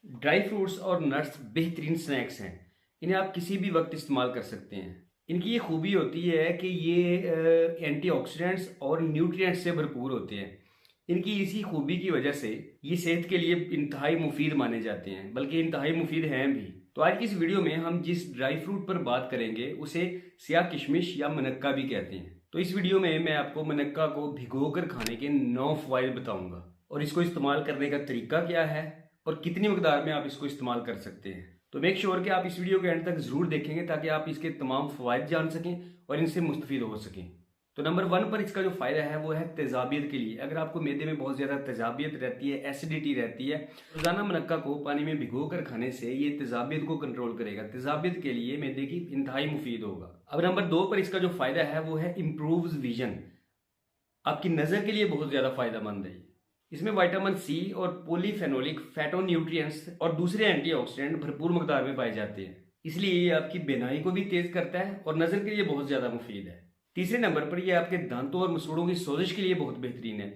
Dry fruits और nuts बेहतरीन snacks हैं। इन्हें आप किसी भी वक्त इस्तेमाल कर सकते हैं। इनकी ये खूबी होती है कि ये एंटीऑक्सीडेंट्स और न्यूट्रिएंट्स से भरपूर होते हैं। इनकी इसी खूबी की वजह से ये सेहत के लिए इंतहाई मुफीद माने जाते हैं, बल्कि इंतहाई मुफीद हैं भी। तो आज की इस वीडियो में हम जिस ड्राई फ्रूट पर बात करेंगे उसे सियाह किशमिश या मनक्का भी कहते हैं। तो इस वीडियो में मैं आपको मनक्का को भिगोकर खाने के 9 फायदे बताऊंगा और इसको इस्तेमाल करने का तरीका क्या है और कितनी मकदार में आप इसको इस्तेमाल कर सकते हैं। तो मेक श्योर कि आप इस वीडियो के एंड तक जरूर देखेंगे ताकि आप इसके तमाम फवायद जान सकें और इनसे मुस्तफीद हो सकें। तो नंबर 1 पर इसका जो फायदा है वो है तेजाबियत के लिए। अगर आपको मैदे में बहुत ज्यादा तेजाबियत रहती है, एसिडिटी रहती है, रोजाना मनक्का को पानी में भिगो कर खाने से ये तेजाबियत को कंट्रोल करेगा। तेजाबियत के लिए मैदे की इंतहाई मुफीद होगा। अब नंबर 2 पर इसका जो फायदा है वो है इम्प्रूव्स विजन। आपकी नजर के लिए बहुत ज्यादा फायदेमंद है। इसमें विटामिन सी और पॉलीफेनोलिक फैटोन्यूट्रिएंट्स और दूसरे एंटीऑक्सीडेंट भरपूर मकदार में पाए जाते हैं, इसलिए ये आपकी बीनाई को भी तेज करता है और नजर के लिए बहुत ज्यादा मुफीद है। तीसरे नंबर पर यह आपके दांतों और मसूड़ों की सोजिश के लिए बहुत बेहतरीन है,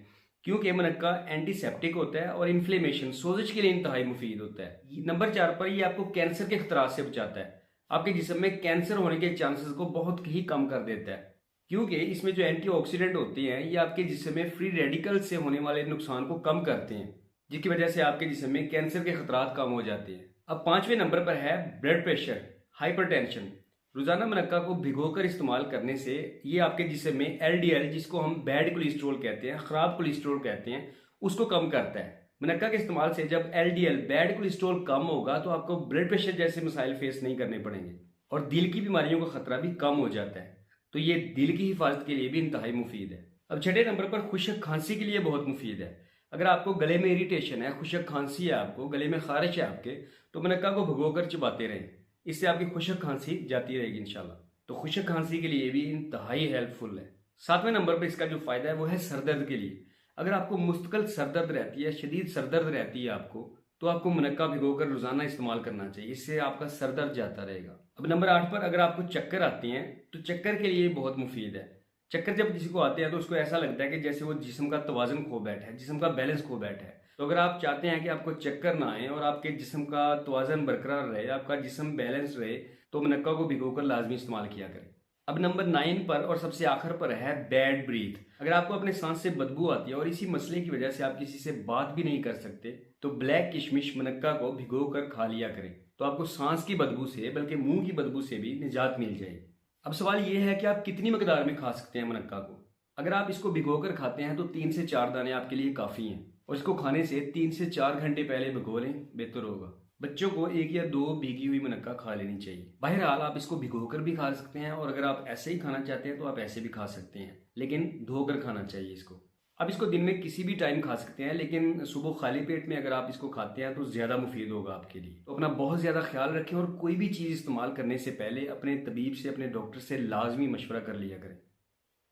क्योंकि मनक्का एंटीसेप्टिक होता है और इन्फ्लेमेशन सोजिश के लिए इंतहाई मुफीद होता है। नंबर 4 पर यह आपको कैंसर के खतरात से बचाता है। आपके जिस्म में कैंसर होने के चांसेस को बहुत ही कम कर देता है, क्योंकि इसमें जो एंटीऑक्सीडेंट होते हैं ये आपके जिस्म में फ्री रेडिकल से होने वाले नुकसान को कम करते हैं, जिसकी वजह से आपके जिस्म में कैंसर के खतरात कम हो जाते हैं। अब 5वें नंबर पर है ब्लड प्रेशर, हाइपरटेंशन। रोजाना मनक्का को भिगोकर इस्तेमाल करने से ये आपके जिस्म में एलडीएल, जिसको हम बैड कोलेस्ट्रॉल कहते हैं, खराब कोलेस्ट्रॉल कहते हैं, उसको कम करता है। मनक्का के इस्तेमाल से जब एलडीएल बैड कोलेस्ट्रॉल कम होगा तो आपको ब्लड प्रेशर जैसे मसाइल फेस नहीं करने पड़ेंगे और दिल की बीमारियों का खतरा भी कम हो जाता है। तो ये दिल की हिफाजत के लिए भी इंतहाई मुफीद है। अब 6ठे नंबर पर खुशक खांसी के लिए बहुत मुफीद है। अगर आपको गले में इरिटेशन है, खुशक खांसी है, आपको गले में खारिश है आपके, तो मनक्का को भिगोकर चबाते रहें। इससे आपकी खुशक खांसी जाती रहेगी इंशाल्लाह। तो खुशक खांसी के लिए भी इंतहाई हेल्पफुल है। 7वें नंबर पर इसका जो फायदा है वो है सरदर्द के लिए। अगर आपको मुस्तकिल सरदर्द रहती है, शदीद सरदर्द रहती है आपको, तो आपको मनक्का भिगोकर रोजाना इस्तेमाल करना चाहिए। इससे आपका सर दर्द जाता रहेगा। अब नंबर 8 पर अगर आपको चक्कर आते हैं तो चक्कर के लिए बहुत मुफीद है। चक्कर जब किसी को आते हैं तो उसको ऐसा लगता है कि जैसे वो जिस्म का तवाज़ुन खो बैठा है, जिस्म का बैलेंस खो बैठा है। तो अगर आप चाहते हैं कि आपको चक्कर ना आए और आपके जिस्म का तवाज़ुन बरकरार रहे, आपका जिस्म बैलेंस रहे, तो मनक्का को भिगोकर लाजमी इस्तेमाल किया करें। अब नंबर 9 पर और सबसे आखिर पर है बैड ब्रीथ। अगर आपको अपने सांस से बदबू आती है और इसी मसले की वजह से आप किसी से बात भी नहीं कर सकते, तो ब्लैक किशमिश मनक्का को भिगो कर खा लिया करें। तो आपको सांस की बदबू से बल्कि मुंह की बदबू से भी निजात मिल जाएगी। अब सवाल यह है कि आप कितनी मकदार में खा सकते हैं मनक्का को। अगर आप इसको भिगोकर खाते हैं तो 3 से 4 दाने आपके लिए काफी हैं और इसको खाने से 3 से 4 घंटे पहले भिगो लें, बेहतर होगा। बच्चों को 1 या 2 भीगी हुई मनक्का खा लेनी चाहिए। बहरहाल आप इसको भिगोकर भी खा सकते हैं और अगर आप ऐसे ही खाना चाहते हैं तो आप ऐसे भी खा सकते हैं, लेकिन धोकर खाना चाहिए इसको। अब इसको दिन में किसी भी टाइम खा सकते हैं, लेकिन सुबह खाली पेट में अगर आप इसको खाते हैं तो ज्यादा मुफीद होगा आपके लिए। तो अपना बहुत ज्यादा ख्याल रखें और कोई भी चीज इस्तेमाल करने से पहले अपने तबीब से, अपने डॉक्टर से लाजमी मशवरा कर लिया करें।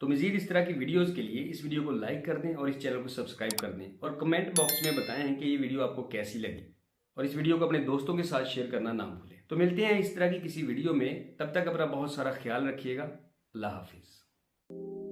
तो मजीद इस तरह की वीडियोस के लिए इस वीडियो को लाइक कर दें और इस चैनल को सब्सक्राइब कर दें और कमेंट बॉक्स में बताएं कि ये वीडियो आपको कैसी लगी और इस वीडियो को अपने दोस्तों के साथ शेयर करना ना भूलें। तो मिलते हैं इस तरह की किसी वीडियो में, तब तक अपना बहुत सारा ख्याल रखिएगा। अल्लाह हाफिज।